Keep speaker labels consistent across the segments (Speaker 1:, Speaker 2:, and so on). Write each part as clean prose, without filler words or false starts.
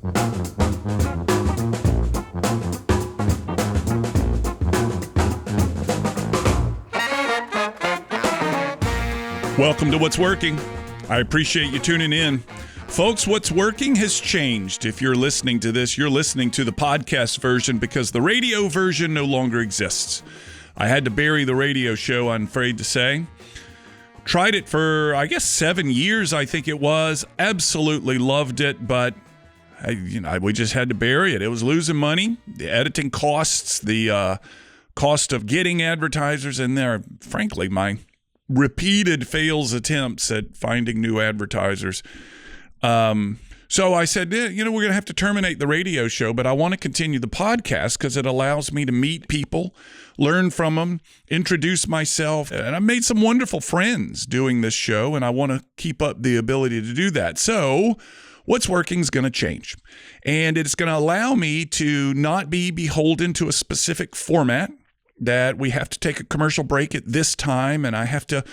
Speaker 1: Welcome to What's Working. I appreciate you tuning in. Folks, What's Working has changed. If you're listening to this, you're listening to the podcast version because the radio version no longer exists. I had to bury the radio show, I'm afraid to say. Tried it for, 7 years, I think it was. Absolutely loved it, but we just had to bury it. It was losing money, the editing costs, the cost of getting advertisers, and frankly, my repeated fails attempts at finding new advertisers. So I said, we're going to have to terminate the radio show, but I want to continue the podcast because it allows me to meet people, learn from them, introduce myself. And I've made some wonderful friends doing this show, and I want to keep up the ability to do that. So What's Working is going to change, and it's going to allow me to not be beholden to a specific format, that we have to take a commercial break at this time, and I have to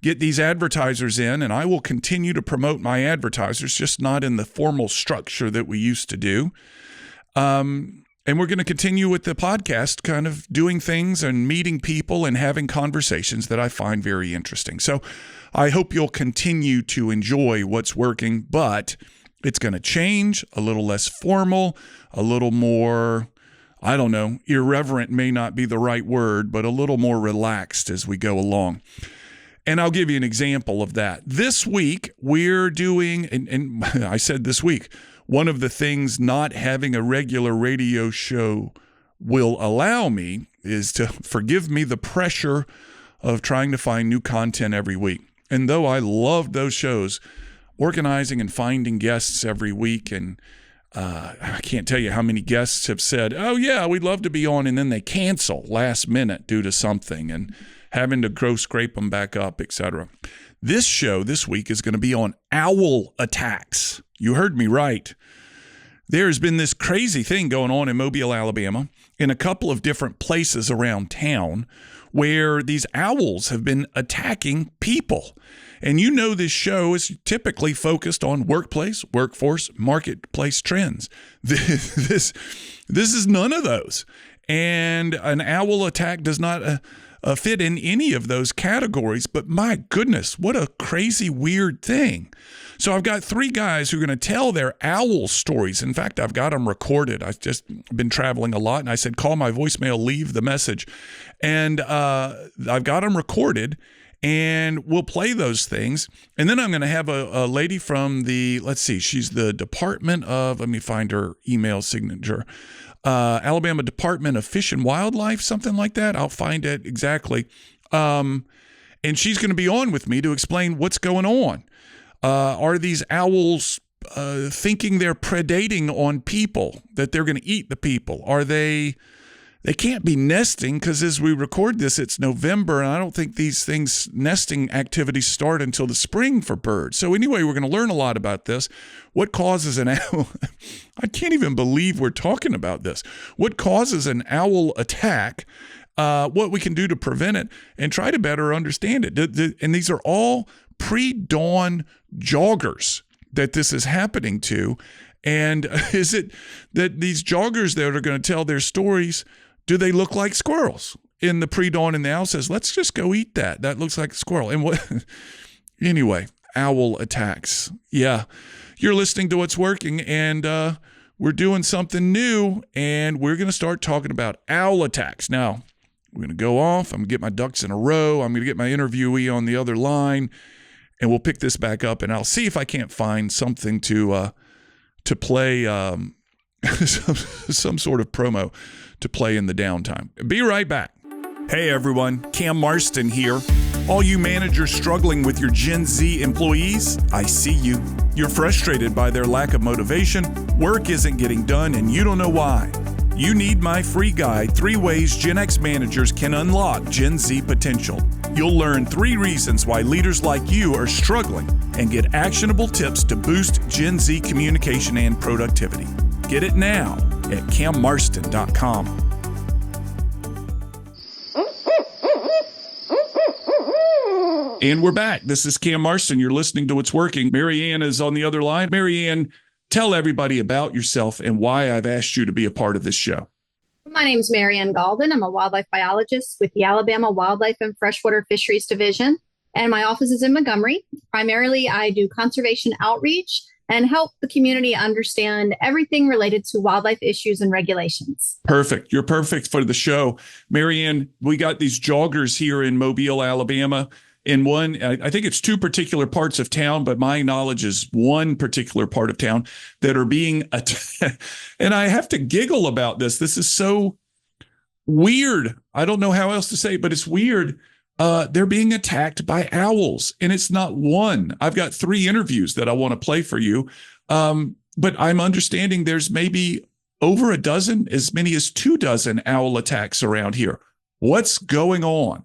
Speaker 1: get these advertisers in, and I will continue to promote my advertisers, just not in the formal structure that we used to do. And we're going to continue with the podcast, kind of doing things and meeting people and having conversations that I find very interesting. So I hope you'll continue to enjoy What's Working, but it's going to change, a little less formal, a little more, irreverent may not be the right word, but a little more relaxed as we go along. And I'll give you an example of that. This week, we're doing, and I said this week, one of the things not having a regular radio show will allow me is to forgive me the pressure of trying to find new content every week. And though I love those shows, organizing and finding guests every week, and I can't tell you how many guests have said, oh yeah, we'd love to be on, and then they cancel last minute due to something and having to scrape them back up, etc. This show this week is going to be on owl attacks. You heard me right. There's been this crazy thing going on in Mobile, Alabama, in a couple of different places around town where these owls have been attacking people. And this show is typically focused on workplace, workforce, marketplace trends. This is none of those. And an owl attack does not fit in any of those categories. But my goodness, what a crazy, weird thing. So I've got 3 guys who are going to tell their owl stories. In fact, I've got them recorded. I've just been traveling a lot, and I said, call my voicemail, leave the message. And I've got them recorded. And we'll play those things. And then I'm going to have a lady from she's the Department of, let me find her email signature, Alabama Department of Fish and Wildlife, something like that. I'll find it exactly. And she's going to be on with me to explain what's going on. Are these owls thinking they're predating on people, that they're going to eat the people? Are they can't be nesting because as we record this, it's November, and I don't think these nesting activities start until the spring for birds. So anyway, we're going to learn a lot about this. What causes an owl? I can't even believe we're talking about this. What causes an owl attack? What we can do to prevent it and try to better understand it. And these are all pre-dawn joggers that this is happening to. And is it that these joggers that are going to tell their stories, do they look like squirrels? In the pre-dawn, and the owl says, let's just go eat that. That looks like a squirrel. And what? Anyway, owl attacks. Yeah, you're listening to What's Working, and we're doing something new, and we're going to start talking about owl attacks. Now, we're going to go off. I'm going to get my ducks in a row. I'm going to get my interviewee on the other line, and we'll pick this back up, and I'll see if I can't find something to play, some sort of promo to play in the downtime. Be right back. Hey everyone, Cam Marston here. All you managers struggling with your Gen Z employees, I see you. You're frustrated by their lack of motivation, work isn't getting done, and you don't know why. You need my free guide, 3 ways Gen X managers can unlock Gen Z potential. You'll learn 3 reasons why leaders like you are struggling and get actionable tips to boost Gen Z communication and productivity. Get it now at cammarston.com. And we're back. This is Cam Marston. You're listening to What's Working. Mary Ann is on the other line. Mary Ann, Tell everybody about yourself and why I've asked you to be a part of this show.
Speaker 2: My name is Marianne Galden. I'm a wildlife biologist with the Alabama Wildlife and Freshwater Fisheries Division, and my office is in Montgomery. Primarily, I do conservation outreach and help the community understand everything related to wildlife issues and regulations.
Speaker 1: Perfect. You're perfect for the show. Marianne, we got these joggers here in Mobile, Alabama. In one, I think it's two particular parts of town, but my knowledge is one particular part of town that are being attacked. And I have to giggle about this. This is so weird. I don't know how else to say it, but it's weird. They're being attacked by owls, and it's not one. I've got 3 interviews that I want to play for you. But I'm understanding there's maybe over a dozen, as many as 24 owl attacks around here. What's going on?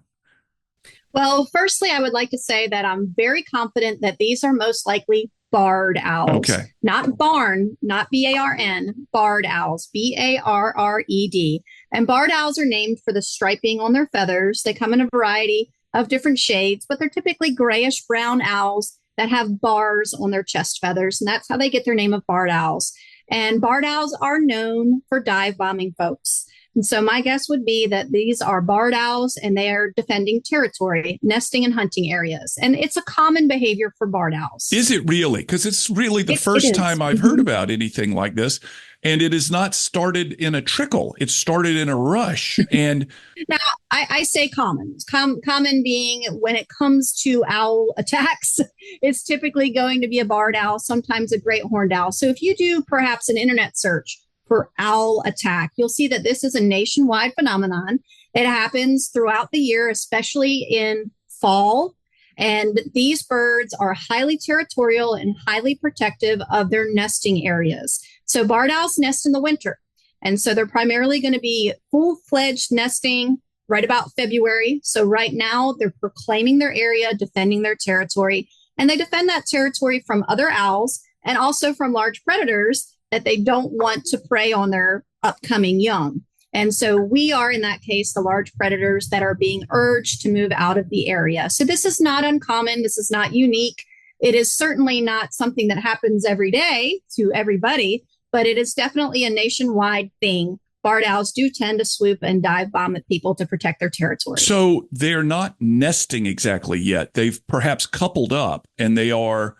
Speaker 2: Well, firstly, I would like to say that I'm very confident that these are most likely barred owls.
Speaker 1: Okay.
Speaker 2: Not barn, not B-A-R-N, barred owls, B-A-R-R-E-D. And barred owls are named for the striping on their feathers. They come in a variety of different shades, but they're typically grayish brown owls that have bars on their chest feathers. And that's how they get their name of barred owls. And barred owls are known for dive bombing folks. And so my guess would be that these are barred owls and they are defending territory, nesting and hunting areas. And it's a common behavior for barred owls.
Speaker 1: Is it really? Because it's really the first time I've heard about anything like this. And it is not started in a trickle. It started in a rush. And
Speaker 2: now I say common. Common being when it comes to owl attacks, it's typically going to be a barred owl, sometimes a great horned owl. So if you do perhaps an internet search for owl attack, you'll see that this is a nationwide phenomenon. It happens throughout the year, especially in fall. And these birds are highly territorial and highly protective of their nesting areas. So barred owls nest in the winter. And so they're primarily going to be full-fledged nesting right about February. So right now they're proclaiming their area, defending their territory, and they defend that territory from other owls and also from large predators that they don't want to prey on their upcoming young. And so we are, in that case, the large predators that are being urged to move out of the area. So this is not uncommon. This is not unique. It is certainly not something that happens every day to everybody, but it is definitely a nationwide thing. Barred owls do tend to swoop and dive bomb at people to protect their territory.
Speaker 1: So they're not nesting exactly yet. They've perhaps coupled up and they are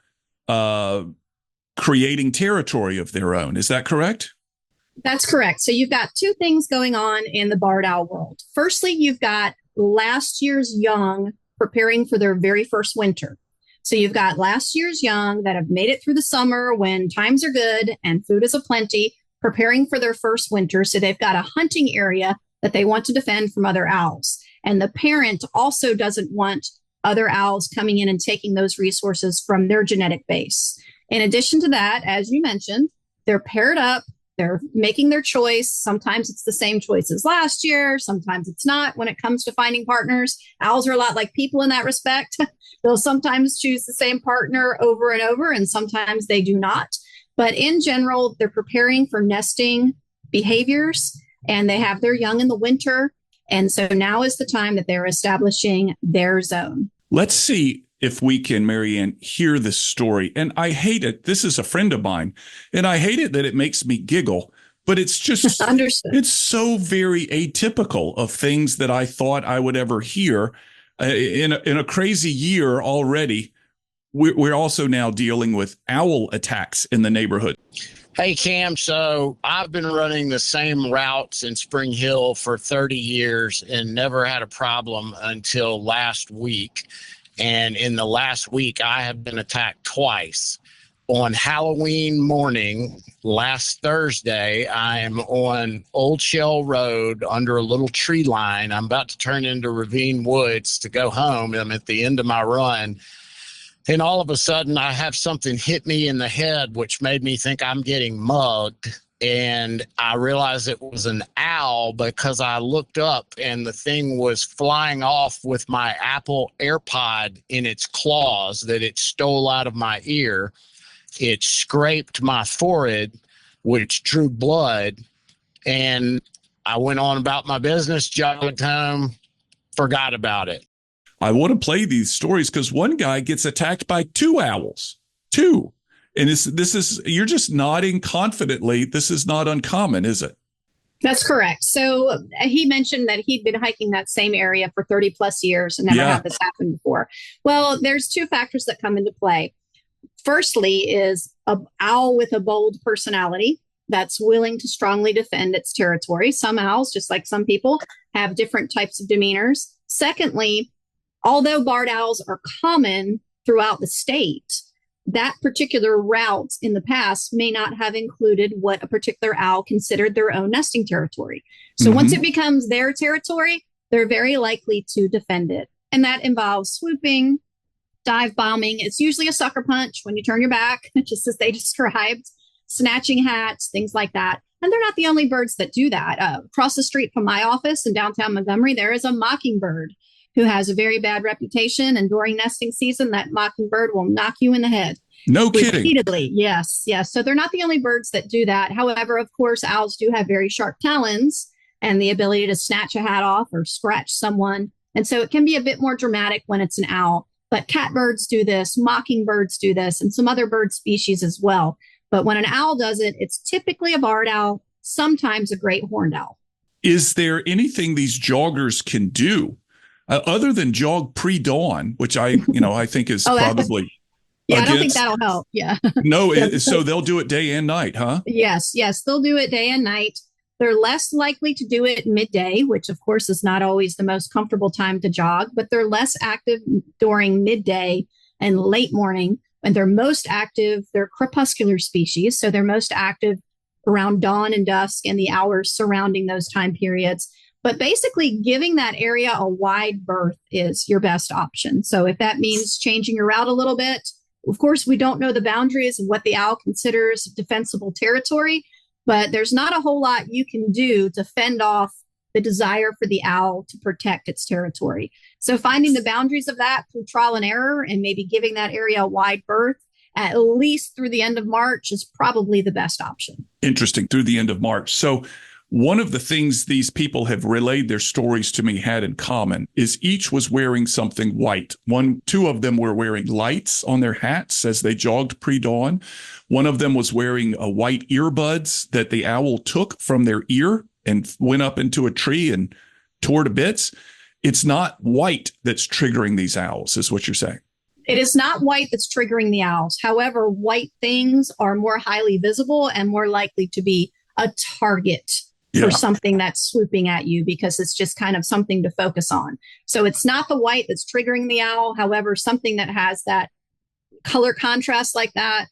Speaker 1: creating territory of their own. Is that correct?
Speaker 2: That's correct. So you've got 2 things going on in the barred owl world. Firstly, you've got last year's young preparing for their very first winter. So you've got last year's young that have made it through the summer when times are good and food is aplenty, preparing for their first winter. So they've got a hunting area that they want to defend from other owls. And the parent also doesn't want other owls coming in and taking those resources from their genetic base. In addition to that, as you mentioned, they're paired up. They're making their choice. Sometimes it's the same choice as last year. Sometimes it's not. When it comes to finding partners, owls are a lot like people in that respect. They'll sometimes choose the same partner over and over, and sometimes they do not. But in general, they're preparing for nesting behaviors, and they have their young in the winter. And so now is the time that they're establishing their zone.
Speaker 1: Let's see if we can, Marianne, hear this story. And I hate it. This is a friend of mine, and I hate it that it makes me giggle, but it's just, it's so very atypical of things that I thought I would ever hear in a crazy year already. We're also now dealing with owl attacks in the neighborhood.
Speaker 3: Hey, Cam. So I've been running the same routes in Spring Hill for 30 years and never had a problem until last week. And in the last week, I have been attacked twice. On Halloween morning, last Thursday, I am on Old Shell Road under a little tree line. I'm about to turn into Ravine Woods to go home. I'm at the end of my run. And all of a sudden, I have something hit me in the head, which made me think I'm getting mugged. And I realized it was an owl because I looked up and the thing was flying off with my Apple AirPod in its claws that it stole out of my ear. It scraped my forehead, which drew blood. And I went on about my business, jogged home, forgot about it.
Speaker 1: I want to play these stories because one guy gets attacked by 2 owls. 2. And this is you're just nodding confidently. This is not uncommon, is it?
Speaker 2: That's correct. So he mentioned that he'd been hiking that same area for 30 plus years and never had this happen before. Well, there's two factors that come into play. Firstly is an owl with a bold personality that's willing to strongly defend its territory. Some owls, just like some people, have different types of demeanors. Secondly, although barred owls are common throughout the state, that particular route in the past may not have included what a particular owl considered their own nesting territory. So once it becomes their territory, they're very likely to defend it. And that involves swooping, dive bombing. It's usually a sucker punch when you turn your back, just as they described, snatching hats, things like that. And they're not the only birds that do that. Across the street from my office in downtown Montgomery, there is a mockingbird who has a very bad reputation. And during nesting season, that mockingbird will knock you in the head.
Speaker 1: No kidding.
Speaker 2: Repeatedly. Yes. So they're not the only birds that do that. However, of course, owls do have very sharp talons and the ability to snatch a hat off or scratch someone. And so it can be a bit more dramatic when it's an owl. But catbirds do this, mockingbirds do this, and some other bird species as well. But when an owl does it, it's typically a barred owl, sometimes a great horned owl.
Speaker 1: Is there anything these joggers can do other than jog pre-dawn, which I think is probably
Speaker 2: I don't think that'll help. Yeah.
Speaker 1: No, so they'll do it day and night, huh?
Speaker 2: Yes, they'll do it day and night. They're less likely to do it midday, which of course is not always the most comfortable time to jog, but they're less active during midday and late morning. And they're most active, they're crepuscular species. So they're most active around dawn and dusk and the hours surrounding those time periods. But basically, giving that area a wide berth is your best option. So if that means changing your route a little bit, of course, we don't know the boundaries of what the owl considers defensible territory, but there's not a whole lot you can do to fend off the desire for the owl to protect its territory. So finding the boundaries of that through trial and error and maybe giving that area a wide berth at least through the end of March is probably the best option.
Speaker 1: Interesting, through the end of March. So one of the things these people have relayed their stories to me had in common is each was wearing something white. Two of them were wearing lights on their hats as they jogged pre-dawn. One of them was wearing a white earbuds that the owl took from their ear and went up into a tree and tore to bits. It's not white that's triggering these owls, is what you're saying.
Speaker 2: It is not white that's triggering the owls. However, white things are more highly visible and more likely to be a target for something that's swooping at you because it's just kind of something to focus on. So it's not the white that's triggering the owl. However, something that has that color contrast like that,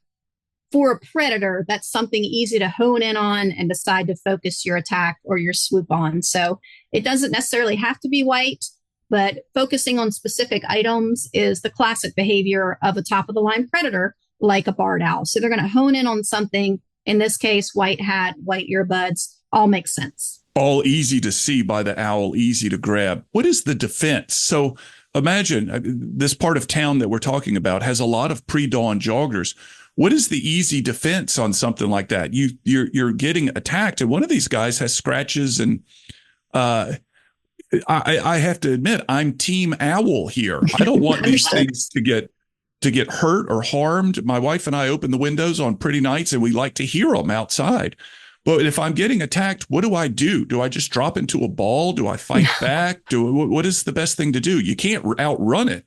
Speaker 2: for a predator, that's something easy to hone in on and decide to focus your attack or your swoop on. So it doesn't necessarily have to be white, but focusing on specific items is the classic behavior of a top of the line predator, like a barred owl. So they're going to hone in on something. In this case, white hat, white earbuds, all makes sense.
Speaker 1: All easy to see by the owl, easy to grab. What is the defense? So imagine this part of town that we're talking about has a lot of pre-dawn joggers. What is the easy defense on something like that? You're getting attacked, and one of these guys has scratches, and I have to admit, I'm team owl here. I don't want these things to get hurt or harmed. My wife and I open the windows on pretty nights, and we like to hear them outside. But if I'm getting attacked, what do I do? Do I just drop into a ball? Do I fight back? What is the best thing to do? You can't outrun it.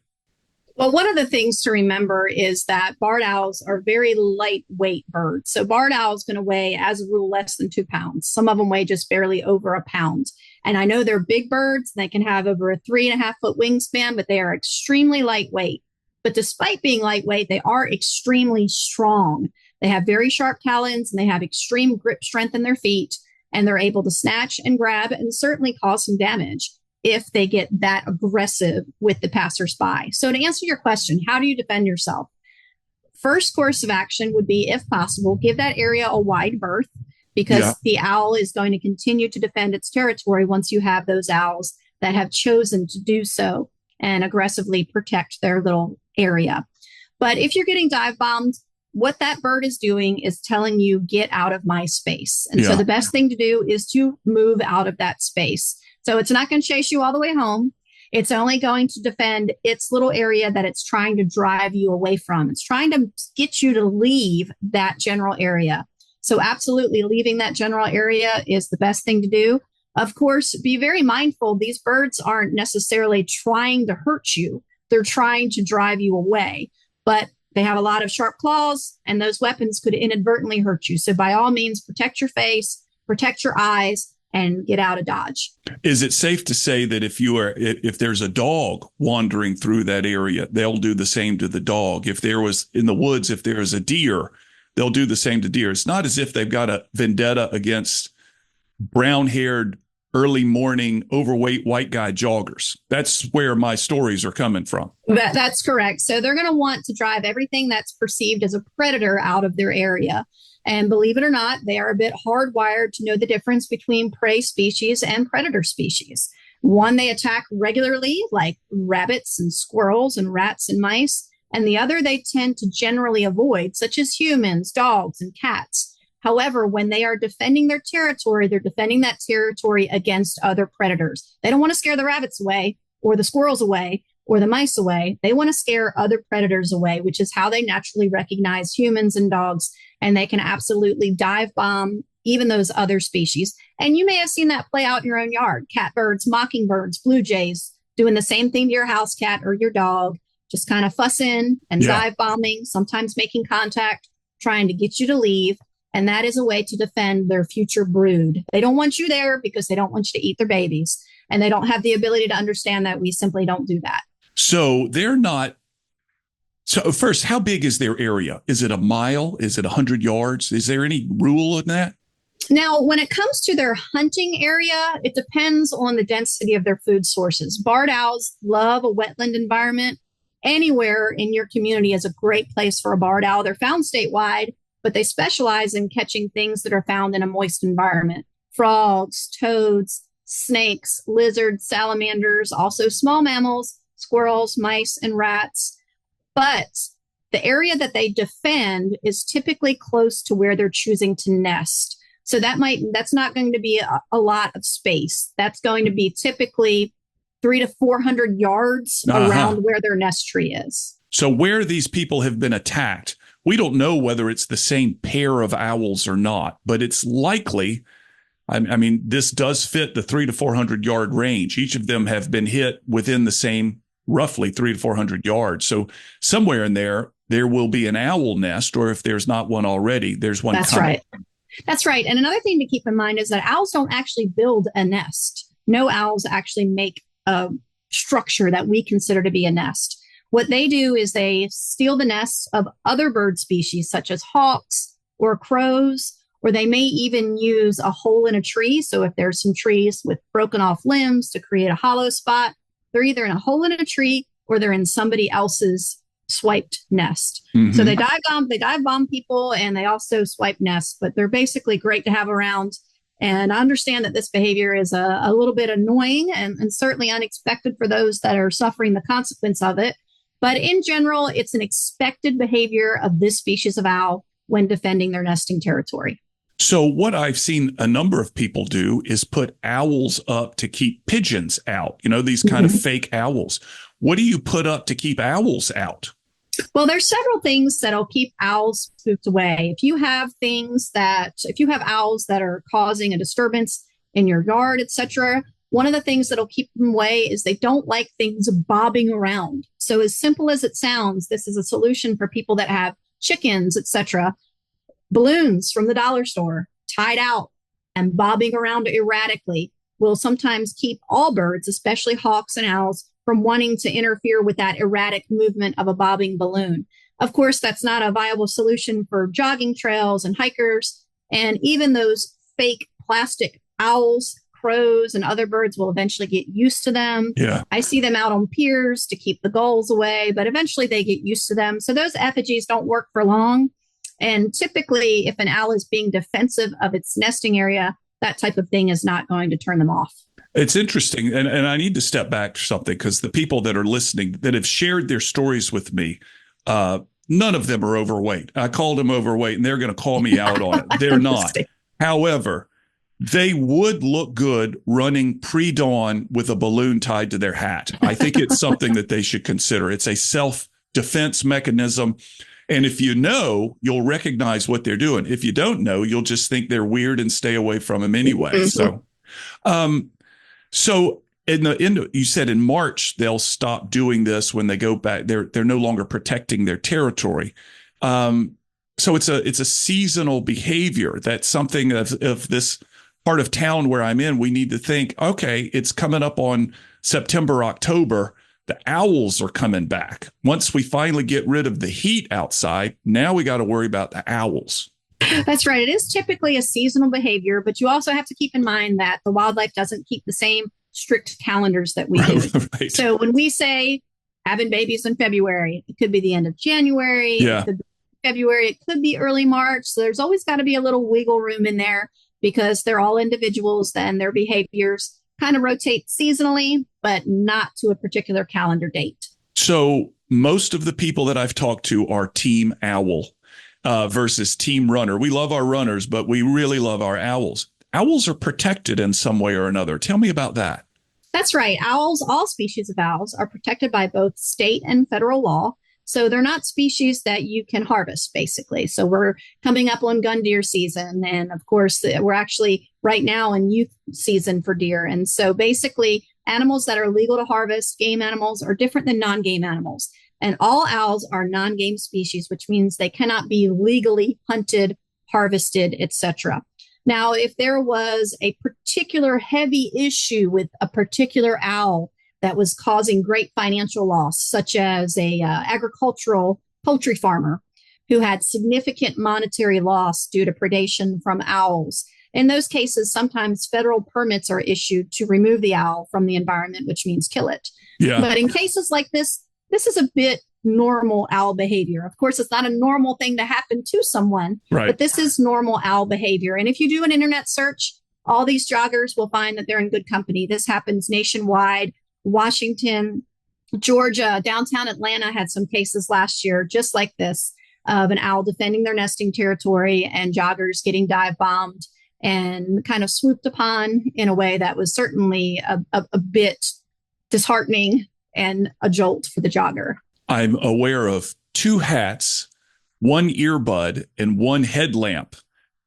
Speaker 2: Well, one of the things to remember is that barred owls are very lightweight birds. So barred owl is going to weigh, as a rule, less than 2 pounds. Some of them weigh just barely over a pound. And I know they're big birds. They can have over a 3.5-foot wingspan, but they are extremely lightweight. But despite being lightweight, they are extremely strong. They have very sharp talons and they have extreme grip strength in their feet. And they're able to snatch and grab and certainly cause some damage if they get that aggressive with the passersby. So to answer your question, how do you defend yourself? First course of action would be, if possible, give that area a wide berth because the owl is going to continue to defend its territory once you have those owls that have chosen to do so and aggressively protect their little area. But if you're getting dive bombed, what that bird is doing is telling you, get out of my space. And so the best thing to do is to move out of that space. So it's not going to chase you all the way home. It's only going to defend its little area that it's trying to drive you away from. It's trying to get you to leave that general area. So absolutely leaving that general area is the best thing to do. Of course, be very mindful. These birds aren't necessarily trying to hurt you. They're trying to drive you away, but they have a lot of sharp claws, and those weapons could inadvertently hurt you. So by all means, protect your face, protect your eyes, and get out of Dodge.
Speaker 1: Is it safe to say that if there's a dog wandering through that area, they'll do the same to the dog? If there was in the woods, if there is a deer, they'll do the same to deer. It's not as if they've got a vendetta against brown-haired, early morning, overweight white guy joggers. That's where my stories are coming from.
Speaker 2: That's correct. So they're going to want to drive everything that's perceived as a predator out of their area. And believe it or not, they are a bit hardwired to know the difference between prey species and predator species. One they attack regularly, like rabbits and squirrels and rats and mice. And the other they tend to generally avoid, such as humans, dogs, and cats. However, when they are defending their territory, they're defending that territory against other predators. They don't want to scare the rabbits away or the squirrels away or the mice away. They want to scare other predators away, which is how they naturally recognize humans and dogs. And they can absolutely dive bomb even those other species. And you may have seen that play out in your own yard. Catbirds, mockingbirds, blue jays, doing the same thing to your house cat or your dog, just kind of fussing and dive bombing, sometimes making contact, trying to get you to leave. And that is a way to defend their future brood. They don't want you there because they don't want you to eat their babies. And they don't have the ability to understand that we simply don't do that.
Speaker 1: So they're not. So first, how big is their area? Is it a mile? Is it 100 yards? Is there any rule in that?
Speaker 2: Now, when it comes to their hunting area, it depends on the density of their food sources. Barred owls love a wetland environment. Anywhere in your community is a great place for a barred owl. They're found statewide, but they specialize in catching things that are found in a moist environment. Frogs, toads, snakes, lizards, salamanders, also small mammals, squirrels, mice, and rats. But the area that they defend is typically close to where they're choosing to nest. So that's not going to be a lot of space. That's going to be typically 300 to 400 yards around where their nest tree is.
Speaker 1: So where these people have been attacked, we don't know whether it's the same pair of owls or not, but it's likely. I mean, this does fit the 300 to 400 yard range. Each of them have been hit within the same roughly 300 to 400 yards. So somewhere in there will be an owl nest, or if there's not one already, there's one.
Speaker 2: That's right. That's right. And another thing to keep in mind is that owls don't actually build a nest. No owls actually make a structure that we consider to be a nest. What they do is they steal the nests of other bird species, such as hawks or crows, or they may even use a hole in a tree. So if there's some trees with broken off limbs to create a hollow spot, they're either in a hole in a tree or they're in somebody else's swiped nest. Mm-hmm. So they dive bomb people, and they also swipe nests, but they're basically great to have around. And I understand that this behavior is a little bit annoying and certainly unexpected for those that are suffering the consequence of it. But in general, it's an expected behavior of this species of owl when defending their nesting territory.
Speaker 1: So what I've seen a number of people do is put owls up to keep pigeons out, these kind of fake owls. What do you put up to keep owls out?
Speaker 2: Well, there's several things that'll keep owls spooked away. If you have owls that are causing a disturbance in your yard, etc., one of the things that'll keep them away is they don't like things bobbing around. So as simple as it sounds, this is a solution for people that have chickens, etc. Balloons from the dollar store tied out and bobbing around erratically will sometimes keep all birds, especially hawks and owls, from wanting to interfere with that erratic movement of a bobbing balloon. Of course, that's not a viable solution for jogging trails and hikers. And even those fake plastic owls, crows, and other birds will eventually get used to them.
Speaker 1: Yeah.
Speaker 2: I see them out on piers to keep the gulls away, but eventually they get used to them. So those effigies don't work for long. And typically, if an owl is being defensive of its nesting area, that type of thing is not going to turn them off.
Speaker 1: It's interesting. And I need to step back to something, because the people that are listening that have shared their stories with me, none of them are overweight. I called them overweight, and they're going to call me out on it. They're not. However, They would look good running pre-dawn with a balloon tied to their hat. I think it's something that they should consider. It's a self-defense mechanism. And if you know, you'll recognize what they're doing. If you don't know, you'll just think they're weird and stay away from them anyway.
Speaker 2: Mm-hmm.
Speaker 1: So you said in March they'll stop doing this when they go back. They're no longer protecting their territory. So it's a seasonal behavior. That's something of this part of town where I'm in. We need to think, okay, it's coming up on September, October. The owls are coming back. Once we finally get rid of the heat outside, now we got to worry about the owls.
Speaker 2: That's right. It is typically a seasonal behavior, but you also have to keep in mind that the wildlife doesn't keep the same strict calendars that we do.
Speaker 1: Right.
Speaker 2: So when we say having babies in February, it could be the end of January.
Speaker 1: Yeah.
Speaker 2: It could be February. It could be early March. So there's always got to be a little wiggle room in there because they're all individuals. Then their behaviors kind of rotate seasonally, but not to a particular calendar date.
Speaker 1: So most of the people that I've talked to are team owl versus team runner. We love our runners, but we really love our owls. Owls are protected in some way or another. Tell me about that.
Speaker 2: That's right. Owls, all species of owls, are protected by both state and federal law. So they're not species that you can harvest, basically. So we're coming up on gun deer season. And of course, we're actually right now in youth season for deer. And so basically, animals that are legal to harvest, game animals, are different than non-game animals. And all owls are non-game species, which means they cannot be legally hunted, harvested, etc. Now, if there was a particular heavy issue with a particular owl that was causing great financial loss, such as a agricultural poultry farmer who had significant monetary loss due to predation from owls. In those cases, sometimes federal permits are issued to remove the owl from the environment, which means kill it.
Speaker 1: Yeah.
Speaker 2: But in cases like this is a bit normal owl behavior. Of course, it's not a normal thing to happen to someone,
Speaker 1: Right.
Speaker 2: but this is normal owl behavior. And if you do an internet search, all these joggers will find that they're in good company. This happens nationwide. Washington, Georgia, downtown Atlanta had some cases last year just like this of an owl defending their nesting territory and joggers getting dive bombed and kind of swooped upon in a way that was certainly a bit disheartening and a jolt for the jogger.
Speaker 1: I'm aware of 2 hats, 1 earbud, and 1 headlamp.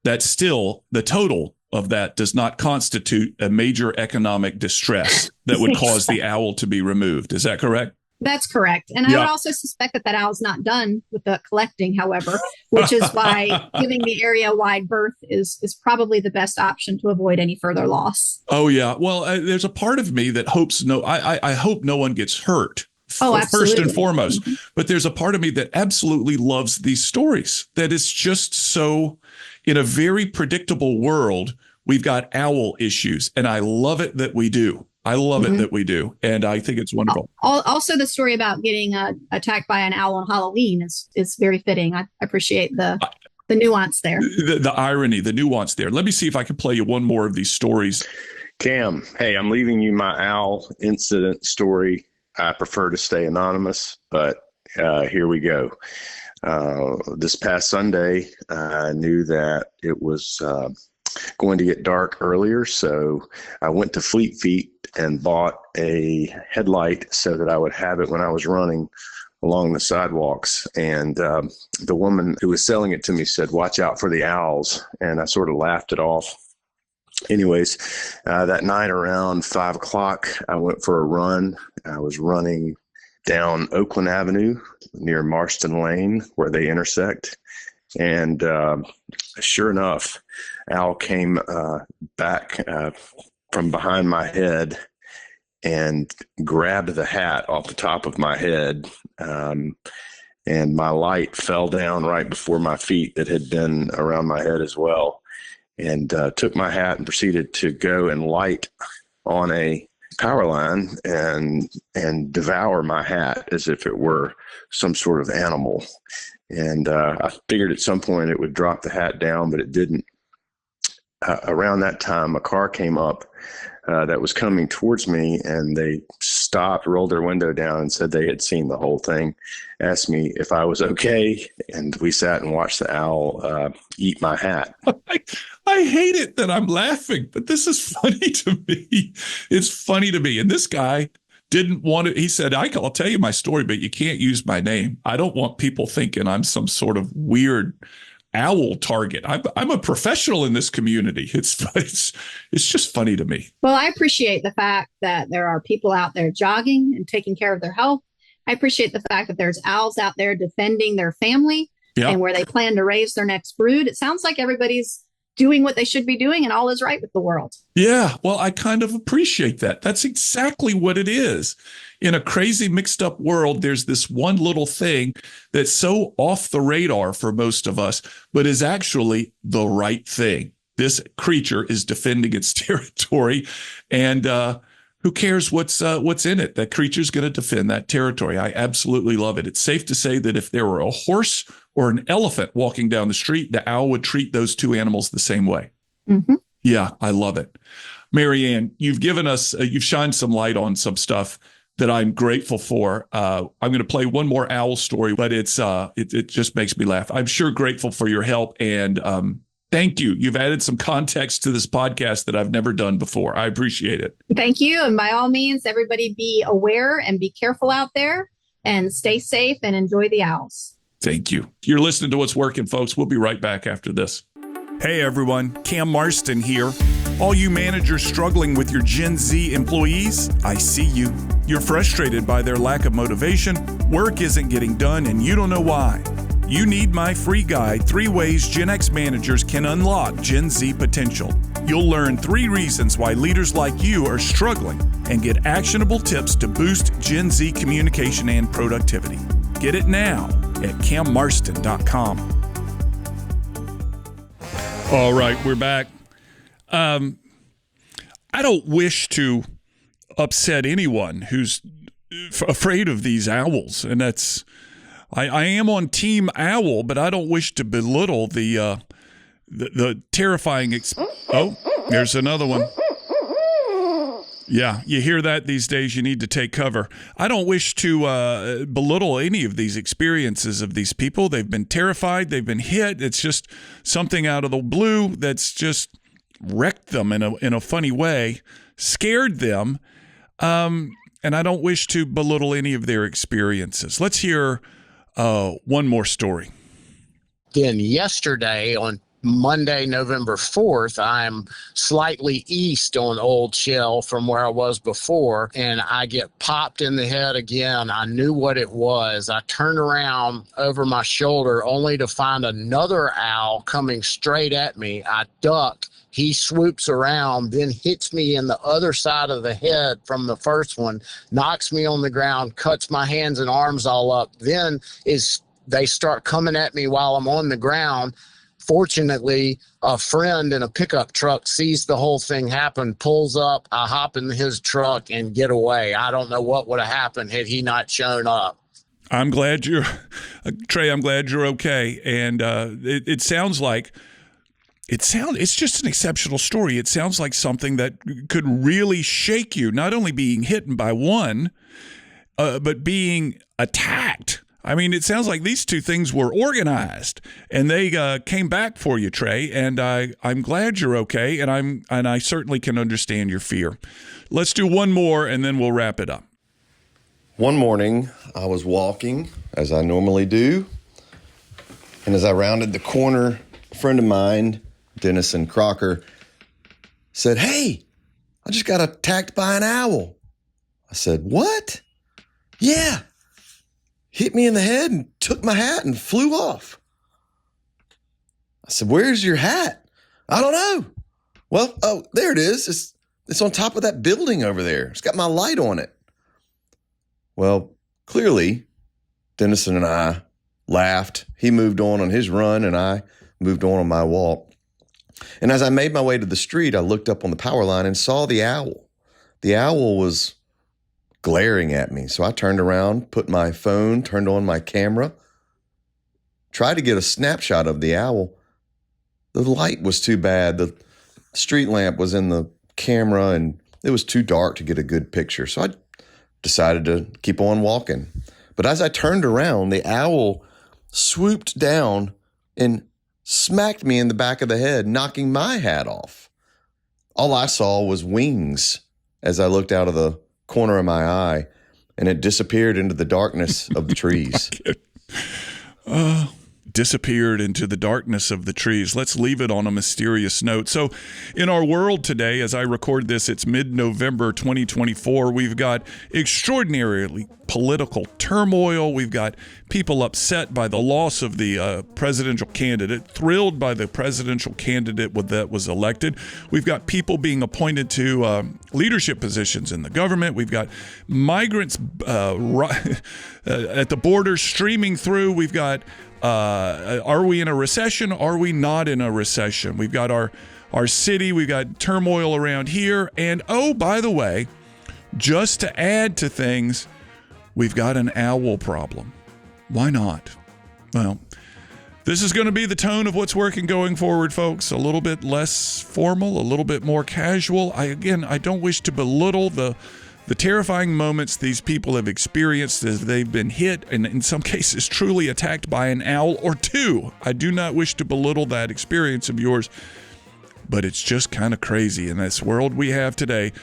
Speaker 1: That's still the total of that does not constitute a major economic distress that would cause the owl to be removed. Is that correct?
Speaker 2: That's correct. And I would also suspect that owl's not done with the collecting, however, which is why giving the area wide berth is probably the best option to avoid any further loss.
Speaker 1: Oh, yeah. Well, there's a part of me that hopes I hope no one gets hurt.
Speaker 2: Oh, absolutely.
Speaker 1: First and foremost. Mm-hmm. But there's a part of me that absolutely loves these stories, that it's just so, in a very predictable world, we've got owl issues. And I love it that we do. I love it that we do. And I think it's wonderful.
Speaker 2: Also, the story about getting attacked by an owl on Halloween is very fitting. I appreciate the nuance there.
Speaker 1: The irony, the nuance there. Let me see if I can play you one more of these stories.
Speaker 4: Cam, hey, I'm leaving you my owl incident story. I prefer to stay anonymous, but here we go. This past Sunday, I knew that it was going to get dark earlier, so I went to Fleet Feet and bought a headlight so that I would have it when I was running along the sidewalks. And the woman who was selling it to me said, "Watch out for the owls." And I sort of laughed it off. Anyways, that night around 5 o'clock, I went for a run. I was running down Oakland Avenue near Marston Lane where they intersect. And sure enough, owl came back from behind my head and grabbed the hat off the top of my head. And my light fell down right before my feet that had been around my head as well. And took my hat and proceeded to go and light on a power line and devour my hat as if it were some sort of animal. And I figured at some point it would drop the hat down, but it didn't. Around that time, a car came up that was coming towards me, and they stopped, rolled their window down, and said they had seen the whole thing, asked me if I was okay, and we sat and watched the owl eat my hat.
Speaker 1: I I hate it that I'm laughing, but this is funny to me. It's funny to me. And this guy didn't want to, he said, I'll tell you my story, but you can't use my name. I don't want people thinking I'm some sort of weird owl target. I'm a professional in this community. It's just funny to me.
Speaker 2: Well, I appreciate the fact that there are people out there jogging and taking care of their health. I appreciate the fact that there's owls out there defending their family and where they plan to raise their next brood. It sounds like everybody's doing what they should be doing and all is right with the world.
Speaker 1: Yeah, well, I kind of appreciate that. That's exactly what it is. In a crazy mixed up world, there's this one little thing that's so off the radar for most of us, but is actually the right thing. This creature is defending its territory, and who cares what's in it? That creature's going to defend that territory. I absolutely love it. It's safe to say that if there were a horse or an elephant walking down the street, the owl would treat those two animals the same way.
Speaker 2: Mm-hmm.
Speaker 1: Yeah, I love it. Mary Ann, you've given us, you've shined some light on some stuff that I'm grateful for. I'm going to play one more owl story, but it just makes me laugh. I'm sure grateful for your help, and thank you. You've added some context to this podcast that I've never done before. I appreciate it.
Speaker 2: Thank you. And by all means, everybody be aware and be careful out there and stay safe and enjoy the owls.
Speaker 1: Thank you. You're listening to What's Working, folks. We'll be right back after this. Hey, everyone. Cam Marston here. All you managers struggling with your Gen Z employees, I see you. You're frustrated by their lack of motivation, work isn't getting done, and you don't know why. You need my free guide, 3 Ways Gen X Managers Can Unlock Gen Z Potential. You'll learn 3 reasons why leaders like you are struggling and get actionable tips to boost Gen Z communication and productivity. Get it now at cammarston.com. All right, we're back. I don't wish to upset anyone who's afraid of these owls, and that's I am on Team Owl, but I don't wish to belittle the terrifying. Oh, there's another one. Yeah, you hear that these days. You need to take cover. I don't wish to belittle any of these experiences of these people. They've been terrified. They've been hit. It's just something out of the blue that's just wrecked them in a funny way, scared them. And I don't wish to belittle any of their experiences. Let's hear one more story.
Speaker 3: Then yesterday on Monday, November 4th, I'm slightly east on Old Shell from where I was before, and I get popped in the head again. I knew what it was. I turned around over my shoulder only to find another owl coming straight at me. I duck. He swoops around, then hits me in the other side of the head from the first one, knocks me on the ground, cuts my hands and arms all up. Then they start coming at me while I'm on the ground. Fortunately, a friend in a pickup truck sees the whole thing happen, pulls up, I hop in his truck and get away. I don't know what would have happened had he not shown up.
Speaker 1: I'm glad Trey, I'm glad you're okay. And it sounds like, it's just an exceptional story. It sounds like something that could really shake you, not only being hit by one, but being attacked. I mean, it sounds like these two things were organized, and they came back for you, Trey. And I'm glad you're okay, and I certainly can understand your fear. Let's do one more, and then we'll wrap it up.
Speaker 5: One morning, I was walking, as I normally do, and as I rounded the corner, a friend of mine, Dennison Crocker, said, "Hey, I just got attacked by an owl." I said, "What?" "Yeah. Hit me in the head and took my hat and flew off." I said, "Where's your hat?" "I don't know." "Well, oh, there it is. It's on top of that building over there. It's got my light on it." Well, clearly, Dennison and I laughed. He moved on his run, and I moved on my walk. And as I made my way to the street, I looked up on the power line and saw the owl. The owl was glaring at me. So I turned around, put my phone, turned on my camera, tried to get a snapshot of the owl. The light was too bad. The street lamp was in the camera, and it was too dark to get a good picture. So I decided to keep on walking. But as I turned around, the owl swooped down and smacked me in the back of the head, knocking my hat off. All I saw was wings as I looked out of the corner of my eye, and it disappeared into the darkness of the trees.
Speaker 1: Disappeared into the darkness of the trees. Let's leave it on a mysterious note. So in our world today, as I record this, it's mid-November 2024. We've got extraordinarily political turmoil. We've got people upset by the loss of the presidential candidate, thrilled by the presidential candidate that was elected. We've got people being appointed to leadership positions in the government. We've got migrants at the border streaming through. We've got are we in a recession? Are we not in a recession? We've got our city. We've got turmoil around here. And oh, by the way, just to add to things, we've got an owl problem. Why not? Well, this is going to be the tone of what's working going forward, folks. A little bit less formal, a little bit more casual. I don't wish to belittle the terrifying moments these people have experienced as they've been hit and in some cases truly attacked by an owl or two. I do not wish to belittle that experience of yours, but it's just kind of crazy. In this world we have today,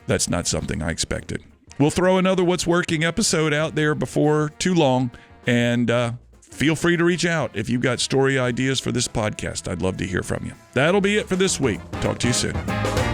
Speaker 1: that's not something I expected. We'll throw another What's Working episode out there before too long, and feel free to reach out if you've got story ideas for this podcast. I'd love to hear from you. That'll be it for this week. Talk to you soon.